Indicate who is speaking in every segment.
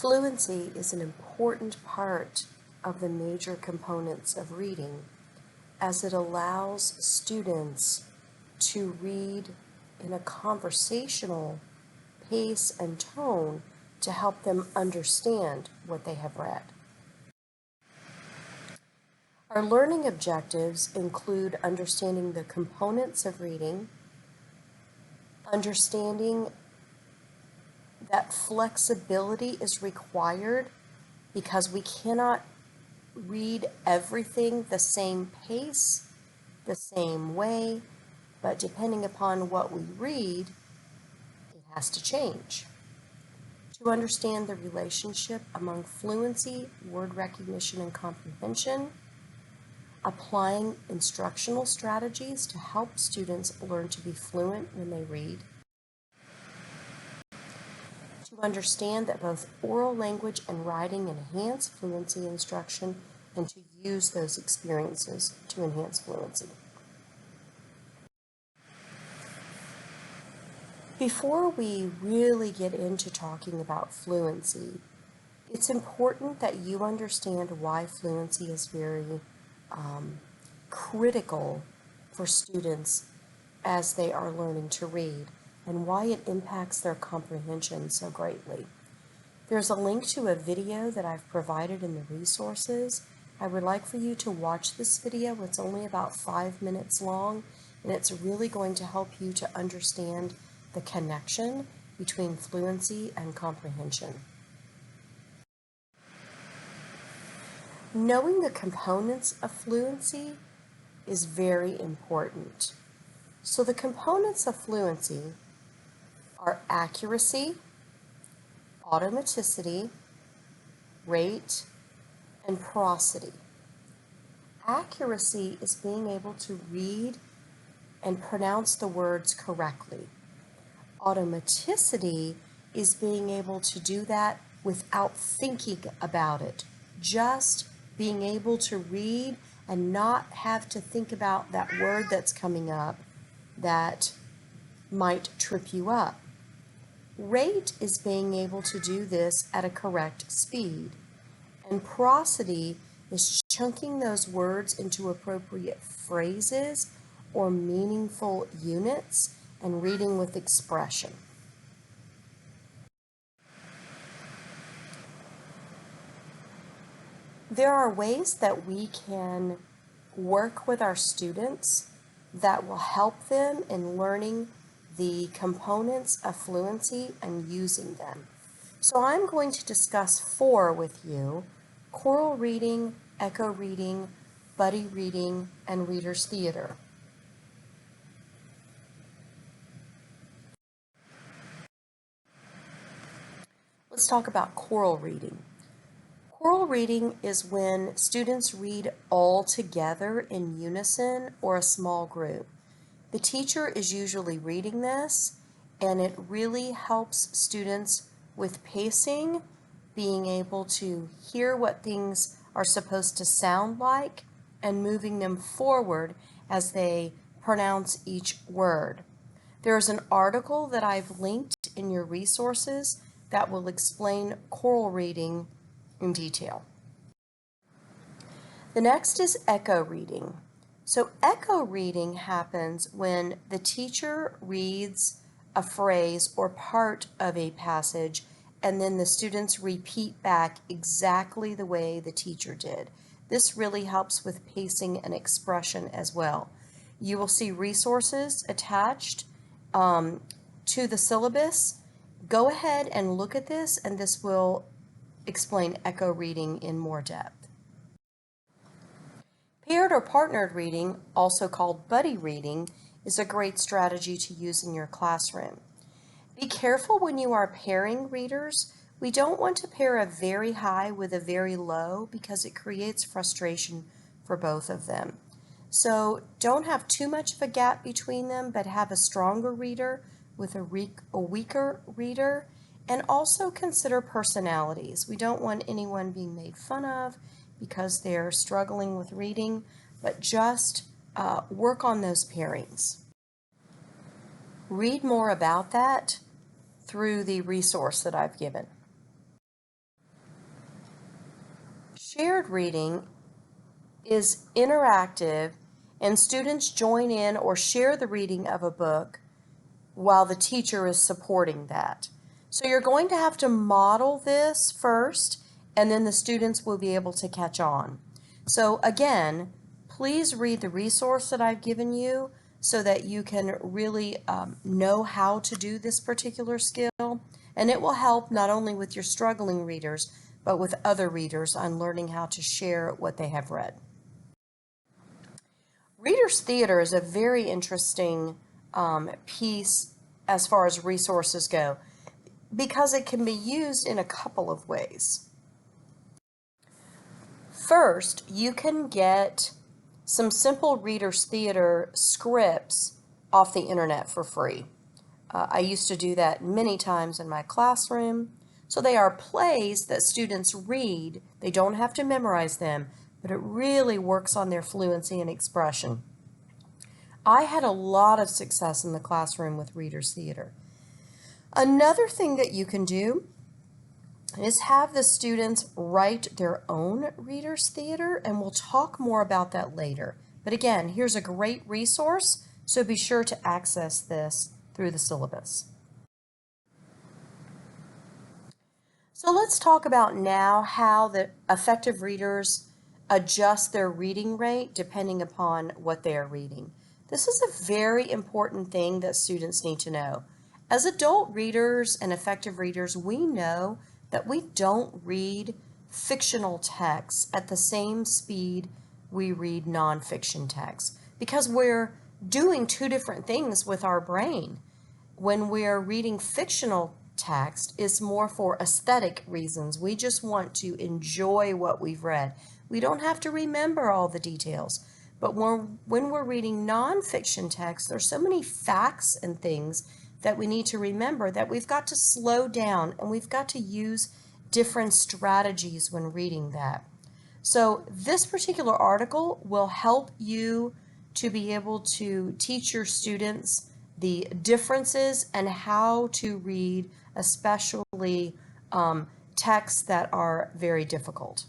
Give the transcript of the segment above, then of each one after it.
Speaker 1: Fluency is an important part of the major components of reading, as it allows students to read in a conversational pace and tone to help them understand what they have read. Our learning objectives include understanding the components of reading, understanding that flexibility is required because we cannot read everything the same pace, the same way, but depending upon what we read, it has to change. To understand the relationship among fluency, word recognition, and comprehension, applying instructional strategies to help students learn to be fluent when they read, to understand that both oral language and writing enhance fluency instruction, and to use those experiences to enhance fluency. Before we really get into talking about fluency, it's important that you understand why fluency is very critical for students as they are learning to read, and why it impacts their comprehension so greatly. There's a link to a video that I've provided in the resources. I would like for you to watch this video. It's only about 5 minutes long, and it's really going to help you to understand the connection between fluency and comprehension. Knowing the components of fluency is very important. So the components of fluency are accuracy, automaticity, rate, and prosody. Accuracy is being able to read and pronounce the words correctly. Automaticity is being able to do that without thinking about it, just being able to read and not have to think about that word that's coming up that might trip you up. Rate is being able to do this at a correct speed. And prosody is chunking those words into appropriate phrases or meaningful units and reading with expression. There are ways that we can work with our students that will help them in learning the components of fluency and using them. So I'm going to discuss 4 with you: choral reading, echo reading, buddy reading, and reader's theater. Let's talk about choral reading. Choral reading is when students read all together in unison or a small group. The teacher is usually reading this, and it really helps students with pacing, being able to hear what things are supposed to sound like, and moving them forward as they pronounce each word. There's an article that I've linked in your resources that will explain choral reading in detail. The next is echo reading. So echo reading happens when the teacher reads a phrase or part of a passage, and then the students repeat back exactly the way the teacher did. This really helps with pacing and expression as well. You will see resources attached to the syllabus. Go ahead and look at this, and this will explain echo reading in more depth. Paired or partnered reading, also called buddy reading, is a great strategy to use in your classroom. Be careful when you are pairing readers. We don't want to pair a very high with a very low because it creates frustration for both of them. So don't have too much of a gap between them, but have a stronger reader with a weaker reader. And also consider personalities. We don't want anyone being made fun of because they're struggling with reading, but just work on those pairings. Read more about that through the resource that I've given. Shared reading is interactive, and students join in or share the reading of a book while the teacher is supporting that. So you're going to have to model this first, and then the students will be able to catch on. So again, please read the resource that I've given you so that you can really know how to do this particular skill, and it will help not only with your struggling readers, but with other readers on learning how to share what they have read. Reader's Theater is a very interesting piece as far as resources go because it can be used in a couple of ways. First, you can get some simple Reader's Theater scripts off the internet for free. I used to do that many times in my classroom. So they are plays that students read. They don't have to memorize them, but it really works on their fluency and expression. I had a lot of success in the classroom with Reader's Theater. Another thing that you can do is have the students write their own Reader's Theater, and we'll talk more about that later. But again, here's a great resource, so be sure to access this through the syllabus. So let's talk about now how the effective readers adjust their reading rate depending upon what they are reading. This is a very important thing that students need to know. As adult readers and effective readers, we know that we don't read fictional texts at the same speed we read nonfiction texts because we're doing two different things with our brain. When we're reading fictional text, it's more for aesthetic reasons. We just want to enjoy what we've read. We don't have to remember all the details. But when we're reading nonfiction text, there's so many facts and things that we need to remember that we've got to slow down and we've got to use different strategies when reading that. So this particular article will help you to be able to teach your students the differences and how to read, especially texts that are very difficult.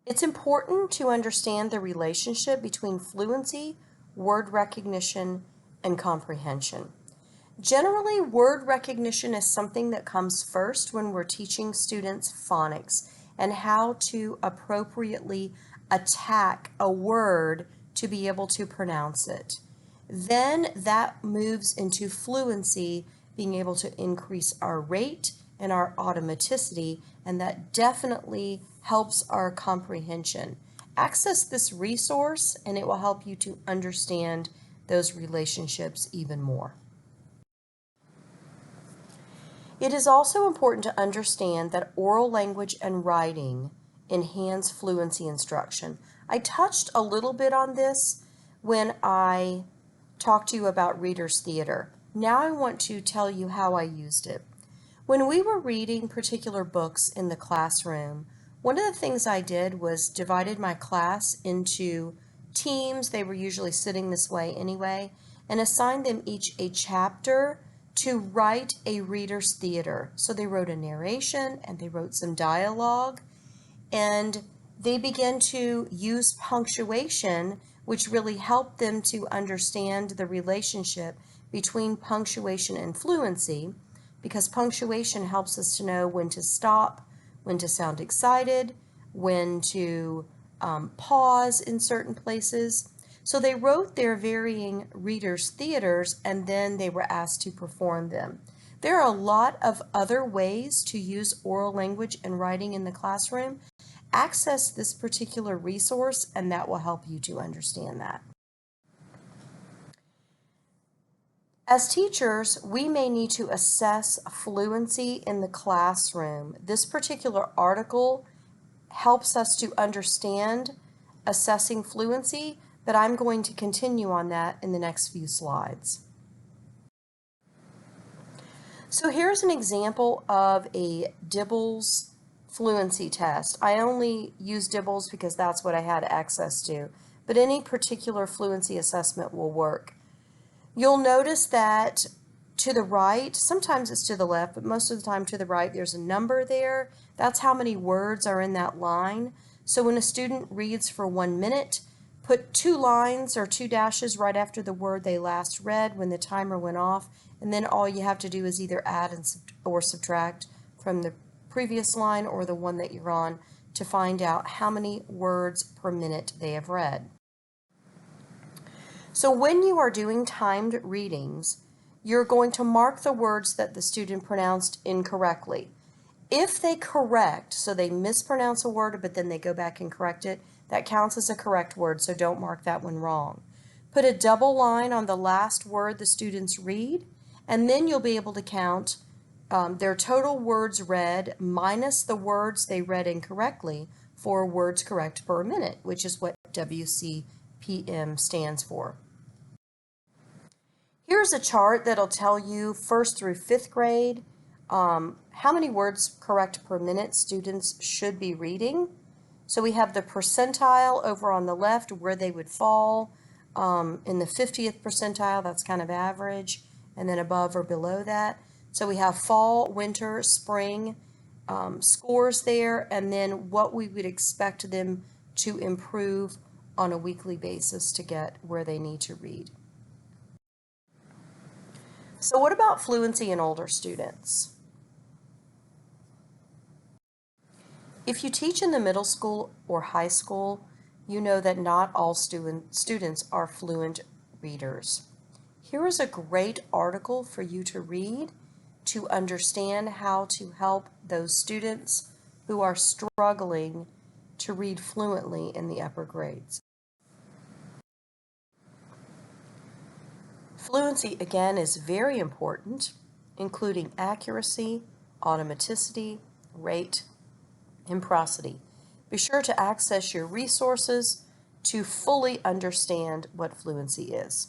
Speaker 1: It's important to understand the relationship between fluency, word recognition, and comprehension. Generally, word recognition is something that comes first when we're teaching students phonics and how to appropriately attack a word to be able to pronounce it. Then that moves into fluency, being able to increase our rate and our automaticity, and that definitely helps our comprehension. Access this resource and it will help you to understand those relationships even more. It is also important to understand that oral language and writing enhance fluency instruction. I touched a little bit on this when I talked to you about Reader's Theater. Now I want to tell you how I used it. When we were reading particular books in the classroom, one of the things I did was divided my class into teams. They were usually sitting this way anyway, and assigned them each a chapter to write a Reader's Theater. So they wrote a narration and they wrote some dialogue, and they began to use punctuation, which really helped them to understand the relationship between punctuation and fluency, because punctuation helps us to know when to stop, when to sound excited, when to pause in certain places. So they wrote their varying Reader's Theaters and then they were asked to perform them. There are a lot of other ways to use oral language and writing in the classroom. Access this particular resource and that will help you to understand that. As teachers, we may need to assess fluency in the classroom. This particular article helps us to understand assessing fluency, but I'm going to continue on that in the next few slides. So here's an example of a DIBELS fluency test. I only use DIBELS because that's what I had access to, but any particular fluency assessment will work. You'll notice that to the right, sometimes it's to the left, but most of the time to the right, there's a number there. That's how many words are in that line. So when a student reads for 1 minute, put 2 lines or 2 dashes right after the word they last read when the timer went off, and then all you have to do is either add or subtract from the previous line or the one that you're on to find out how many words per minute they have read. So when you are doing timed readings, you're going to mark the words that the student pronounced incorrectly. If they correct, so they mispronounce a word, but then they go back and correct it, that counts as a correct word, so don't mark that one wrong. Put a double line on the last word the students read, and then you'll be able to count their total words read minus the words they read incorrectly for words correct per minute, which is what WCPM stands for. Here's a chart that'll tell you 1st through 5th grade how many words correct per minute students should be reading. So we have the percentile over on the left where they would fall in the 50th percentile, that's kind of average, and then above or below that. So we have fall, winter, spring scores there, and then what we would expect them to improve on a weekly basis to get where they need to read. So what about fluency in older students? If you teach in the middle school or high school, you know that not all students are fluent readers. Here is a great article for you to read to understand how to help those students who are struggling to read fluently in the upper grades. Fluency, again, is very important, including accuracy, automaticity, rate, and prosody. Be sure to access your resources to fully understand what fluency is.